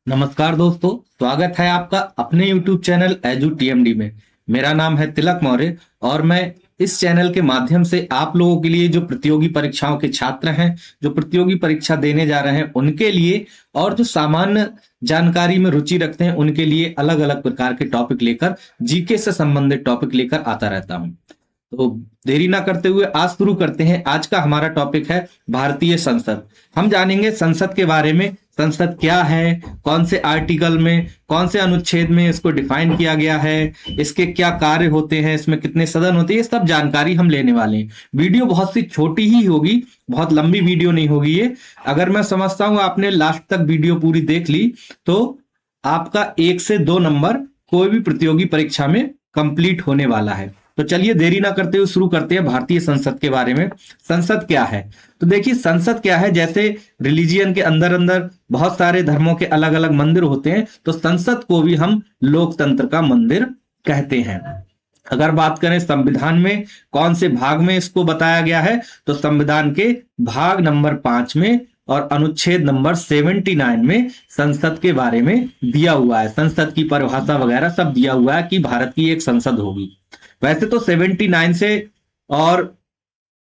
नमस्कार दोस्तों, स्वागत है आपका अपने YouTube चैनल एजू टीएमडी में। मेरा नाम है तिलक मौर्य और मैं इस चैनल के माध्यम से आप लोगों के लिए जो प्रतियोगी परीक्षाओं के छात्र हैं, जो प्रतियोगी परीक्षा देने जा रहे हैं उनके लिए और जो सामान्य जानकारी में रुचि रखते हैं उनके लिए अलग अलग प्रकार के टॉपिक लेकर जीके से संबंधित टॉपिक लेकर आता रहता हूं। तो देरी ना करते हुए आज शुरू करते हैं। आज का हमारा टॉपिक है भारतीय संसद। हम जानेंगे संसद के बारे में, संसद क्या है, कौन से आर्टिकल में, कौन से अनुच्छेद में इसको डिफाइन किया गया है, इसके क्या कार्य होते हैं, इसमें कितने सदन होते हैं, ये सब जानकारी हम लेने वाले हैं। वीडियो बहुत सी छोटी ही होगी, बहुत लंबी वीडियो नहीं होगी ये। अगर मैं समझता हूं आपने लास्ट तक वीडियो पूरी देख ली तो आपका 1 से 2 नंबर कोई भी प्रतियोगी परीक्षा में कंप्लीट होने वाला है। तो चलिए देरी ना करते हुए शुरू करते हैं भारतीय संसद के बारे में। संसद क्या है? तो देखिए संसद क्या है, जैसे रिलीजियन के अंदर अंदर बहुत सारे धर्मों के अलग अलग मंदिर होते हैं, तो संसद को भी हम लोकतंत्र का मंदिर कहते हैं। अगर बात करें संविधान में कौन से भाग में इसको बताया गया है, तो संविधान के भाग नंबर 5 में और अनुच्छेद नंबर 79 में संसद के बारे में दिया हुआ है। संसद की परिभाषा वगैरह सब दिया हुआ है कि भारत की एक संसद होगी। वैसे तो 79 से और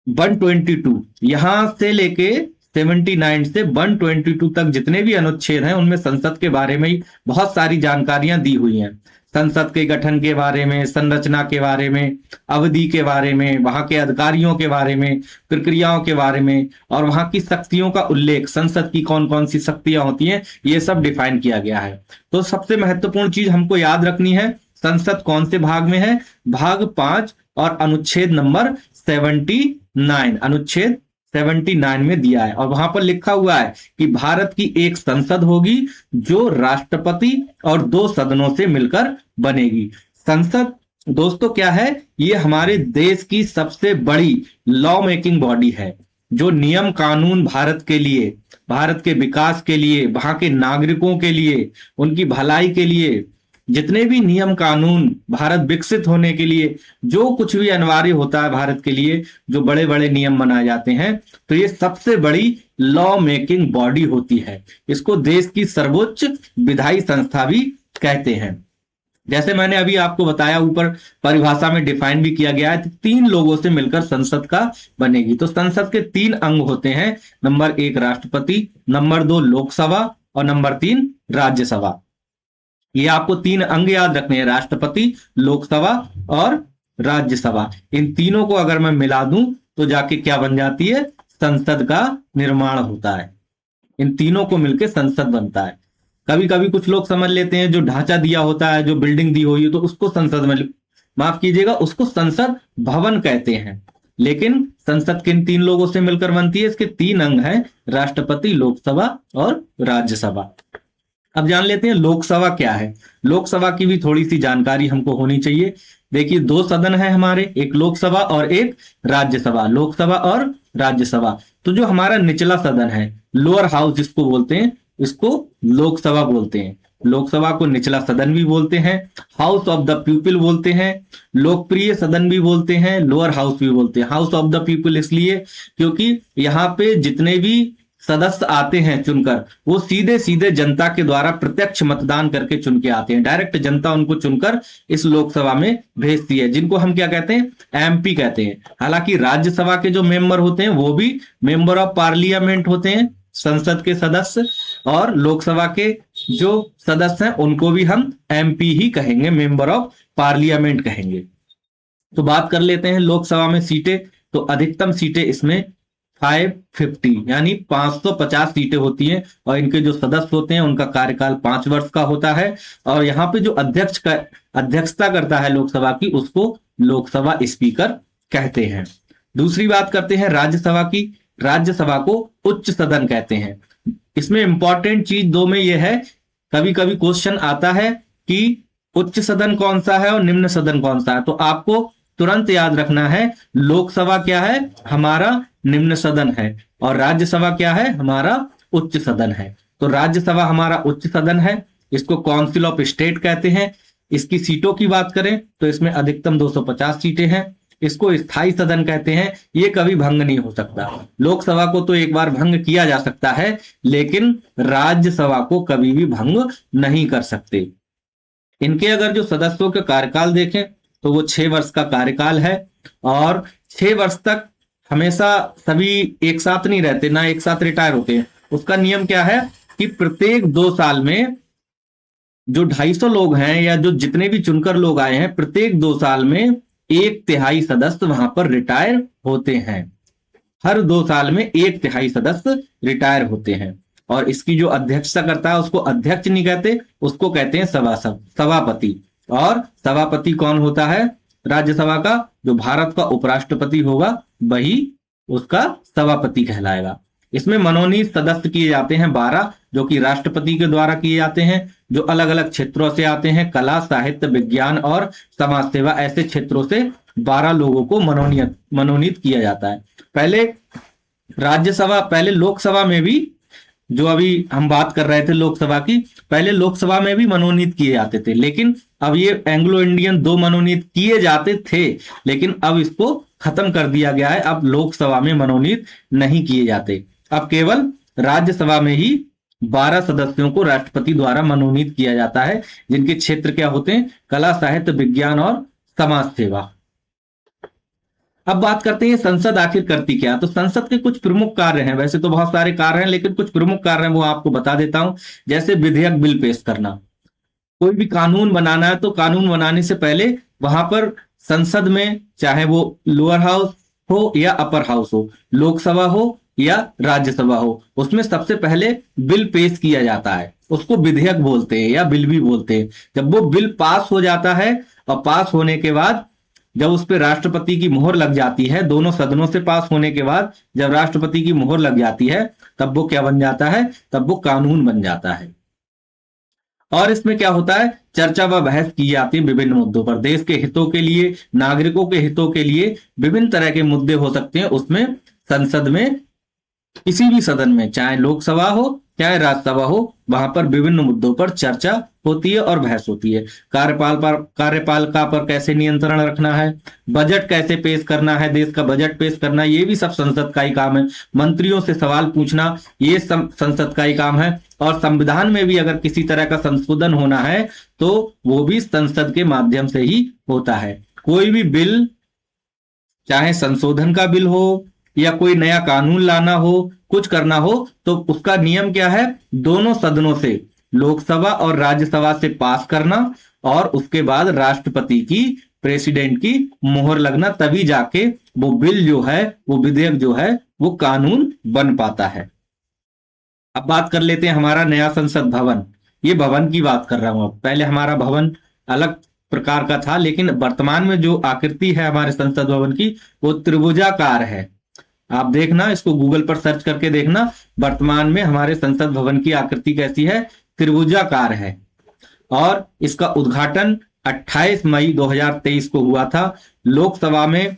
122 यहां से लेके 79 से 122 तक जितने भी अनुच्छेद हैं उनमें संसद के बारे में ही बहुत सारी जानकारियां दी हुई हैं। संसद के गठन के बारे में, संरचना के बारे में, अवधि के बारे में, वहां के अधिकारियों के बारे में, प्रक्रियाओं के बारे में और वहां की शक्तियों का उल्लेख, संसद की कौन कौन सी शक्तियां होती हैं, ये सब डिफाइन किया गया है। तो सबसे महत्वपूर्ण चीज हमको याद रखनी है, संसद कौन से भाग में है? भाग 5 और अनुच्छेद नंबर 79, अनुच्छेद 79 में दिया है। और वहां पर लिखा हुआ है कि भारत की एक संसद होगी जो राष्ट्रपति और 2 सदनों से मिलकर बनेगी। संसद दोस्तों क्या है? ये हमारे देश की सबसे बड़ी लॉ मेकिंग बॉडी है, जो नियम कानून भारत के लिए, भारत के विकास के लिए, वहां के नागरिकों के लिए, उनकी भलाई के लिए, जितने भी नियम कानून भारत विकसित होने के लिए जो कुछ भी अनिवार्य होता है भारत के लिए, जो बड़े बड़े नियम बनाए जाते हैं, तो ये सबसे बड़ी लॉ मेकिंग बॉडी होती है। इसको देश की सर्वोच्च विधायी संस्था भी कहते हैं। जैसे मैंने अभी आपको बताया, ऊपर परिभाषा में डिफाइन भी किया गया है, 3 लोगों से मिलकर संसद का बनेगी। तो संसद के 3 अंग होते हैं, नंबर 1 राष्ट्रपति, नंबर 2 लोकसभा और नंबर 3 राज्यसभा। ये आपको 3 अंग याद रखने हैं, राष्ट्रपति, लोकसभा और राज्यसभा। इन तीनों को अगर मैं मिला दूं तो जाके क्या बन जाती है? संसद का निर्माण होता है। इन तीनों को मिलकर संसद बनता है। कभी कभी कुछ लोग समझ लेते हैं जो ढांचा दिया होता है, जो बिल्डिंग दी हुई है, तो उसको संसद में, माफ कीजिएगा, उसको संसद भवन कहते हैं। लेकिन संसद किन 3 लोगों से मिलकर बनती है? इसके 3 अंग हैं, राष्ट्रपति, लोकसभा और राज्यसभा। अब जान लेते हैं लोकसभा क्या है। लोकसभा की भी थोड़ी सी जानकारी हमको होनी चाहिए। देखिए 2 सदन है हमारे, एक लोकसभा और एक राज्यसभा, लोकसभा और राज्यसभा। तो जो हमारा निचला सदन है, लोअर हाउस जिसको बोलते हैं, इसको लोकसभा बोलते हैं। लोकसभा को निचला सदन भी बोलते हैं, हाउस ऑफ द पीपल बोलते हैं, लोकप्रिय सदन भी बोलते हैं, लोअर हाउस भी बोलते हैं। हाउस ऑफ द पीपल इसलिए क्योंकि यहाँ पे जितने भी सदस्य आते हैं चुनकर, वो सीधे सीधे जनता के द्वारा प्रत्यक्ष मतदान करके चुन के आते हैं। डायरेक्ट जनता उनको चुनकर इस लोकसभा में भेजती है, जिनको हम क्या कहते हैं? एमपी कहते हैं। हालांकि राज्यसभा के जो मेंबर होते हैं वो भी मेंबर ऑफ पार्लियामेंट होते हैं, संसद के सदस्य, और लोकसभा के जो सदस्य हैं उनको भी हम एमपी ही कहेंगे, मेंबर ऑफ पार्लियामेंट कहेंगे। तो बात कर लेते हैं लोकसभा में सीटें। तो अधिकतम सीटें इसमें 550 यानी 550 सीटें होती हैं और इनके जो सदस्य होते हैं उनका कार्यकाल 5 वर्ष का होता है। और यहाँ पे जो अध्यक्षता करता है लोकसभा की, उसको लोकसभा स्पीकर कहते हैं। दूसरी बात करते हैं राज्यसभा की। राज्यसभा को उच्च सदन कहते हैं। इसमें इंपॉर्टेंट चीज 2 में यह है, कभी कभी क्वेश्चन आता है कि उच्च सदन कौन सा है और निम्न सदन कौन सा है। तो आपको तुरंत याद रखना है, लोकसभा क्या है? हमारा निम्न सदन है, और राज्यसभा क्या है? हमारा उच्च सदन है। तो राज्यसभा हमारा उच्च सदन है, इसको काउंसिल ऑफ स्टेट कहते हैं। इसकी सीटों की बात करें तो इसमें अधिकतम 250 सीटें हैं। इसको स्थायी सदन कहते हैं। ये कभी भंग नहीं हो सकता। लोकसभा को तो एक बार भंग किया जा सकता है, लेकिन राज्यसभा को कभी भी भंग नहीं कर सकते। इनके अगर जो सदस्यों के कार्यकाल देखें तो वो 6 वर्ष का कार्यकाल है, और 6 वर्ष तक हमेशा सभी एक साथ नहीं रहते, ना एक साथ रिटायर होते हैं। उसका नियम क्या है कि प्रत्येक 2 साल में जो 250 लोग हैं, या जो जितने भी चुनकर लोग आए हैं, प्रत्येक 2 साल में 1/3 सदस्य वहां पर रिटायर होते हैं। हर 2 साल में 1/3 सदस्य रिटायर होते हैं। और इसकी जो अध्यक्षता करता है उसको अध्यक्ष नहीं कहते, उसको कहते हैं सभापति। और सभापति कौन होता है राज्यसभा का? जो भारत का उपराष्ट्रपति होगा वही उसका सभापति कहलाएगा। इसमें मनोनीत सदस्य किए जाते हैं 12, जो कि राष्ट्रपति के द्वारा किए जाते हैं, जो अलग अलग क्षेत्रों से आते हैं। कला, साहित्य, विज्ञान और समाज सेवा, ऐसे क्षेत्रों से 12 लोगों को मनोनीत किया जाता है। पहले लोकसभा में भी, जो अभी हम बात कर रहे थे लोकसभा की, पहले लोकसभा में भी मनोनीत किए जाते थे, लेकिन अब ये एंग्लो इंडियन 2 मनोनीत किए जाते थे, लेकिन अब इसको खत्म कर दिया गया है। अब लोकसभा में मनोनीत नहीं किए जाते। अब केवल राज्यसभा में ही 12 सदस्यों को राष्ट्रपति द्वारा मनोनीत किया जाता है, जिनके क्षेत्र क्या होते हैं? कला, साहित्य, विज्ञान और समाज सेवा। अब बात करते हैं संसद आखिर करती क्या। तो संसद के कुछ प्रमुख कार्य हैं, वैसे तो बहुत सारे कार्य हैं, लेकिन कुछ प्रमुख कार्य हैं वो आपको बता देता हूं। जैसे विधेयक, बिल पेश करना। कोई भी कानून बनाना है तो कानून बनाने से पहले वहां पर संसद में, चाहे वो लोअर हाउस हो या अपर हाउस हो, लोकसभा हो या राज्यसभा हो, उसमें सबसे पहले बिल पेश किया जाता है। उसको विधेयक बोलते हैं या बिल भी बोलते हैं। जब वो बिल पास हो जाता है, और पास होने के बाद जब उस पर राष्ट्रपति की मोहर लग जाती है, दोनों सदनों से पास होने के बाद जब राष्ट्रपति की मोहर लग जाती है, तब वो क्या बन जाता है? तब वो कानून बन जाता है। और इसमें क्या होता है? चर्चा व बहस की जाती है विभिन्न मुद्दों पर। देश के हितों के लिए, नागरिकों के हितों के लिए विभिन्न तरह के मुद्दे हो सकते हैं उसमें। संसद में, किसी भी सदन में, चाहे लोकसभा हो चाहे राज्यसभा हो, वहां पर विभिन्न मुद्दों पर चर्चा होती है और बहस होती है। कार्यपालिका पर कैसे नियंत्रण रखना है, बजट कैसे पेश करना है, देश का बजट पेश करना, ये भी सब संसद का ही काम है। मंत्रियों से सवाल पूछना, ये सब संसद का ही काम है। और संविधान में भी अगर किसी तरह का संशोधन होना है तो वो भी संसद के माध्यम से ही होता है। कोई भी बिल, चाहे संशोधन का बिल हो या कोई नया कानून लाना हो, कुछ करना हो, तो उसका नियम क्या है? दोनों सदनों से, लोकसभा और राज्यसभा से पास करना, और उसके बाद राष्ट्रपति की, प्रेसिडेंट की मोहर लगना, तभी जाके वो बिल जो है, वो विधेयक जो है, वो कानून बन पाता है। अब बात कर लेते हैं हमारा नया संसद भवन। ये भवन की बात कर रहा हूं। पहले हमारा भवन अलग प्रकार का था, लेकिन वर्तमान में जो आकृति है हमारे संसद भवन की, वो त्रिभुजाकार है। आप देखना, इसको गूगल पर सर्च करके देखना, वर्तमान में हमारे संसद भवन की आकृति कैसी है? त्रिभुजाकार है। और इसका उद्घाटन 28 मई 2023 को हुआ था। लोकसभा में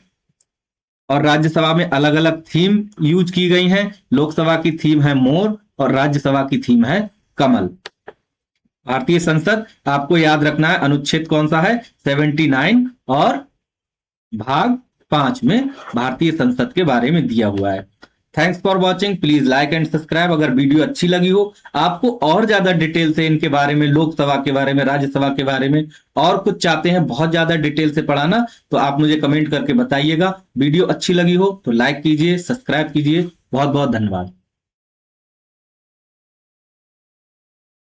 और राज्यसभा में अलग अलग थीम यूज की गई हैं। लोकसभा की थीम है मोर और राज्यसभा की थीम है कमल। भारतीय संसद, आपको याद रखना है अनुच्छेद कौन सा है? 79 और भाग 5 में भारतीय संसद के बारे में दिया हुआ है। Thanks for watching. Please like and subscribe. अगर वीडियो अच्छी लगी हो, आपको और ज्यादा डिटेल से इनके बारे में, लोकसभा के बारे में, राज्यसभा के बारे में और कुछ चाहते हैं बहुत ज्यादा डिटेल से पढ़ाना, तो आप मुझे कमेंट करके बताइएगा। वीडियो अच्छी लगी हो तो लाइक कीजिए, सब्सक्राइब कीजिए। बहुत बहुत धन्यवाद।